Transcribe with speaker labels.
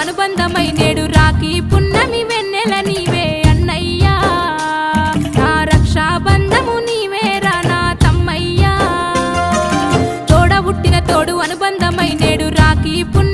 Speaker 1: అనుబంధమై నేడు రాఖీ పున్నమి వెన్నెల నీవే అన్నయ్యా నా రక్షాబంధము నీవేరా నా తమ్మయ్యా తోడ పుట్టిన తోడు అనుబంధమై నేడు రాఖీ పున్నమి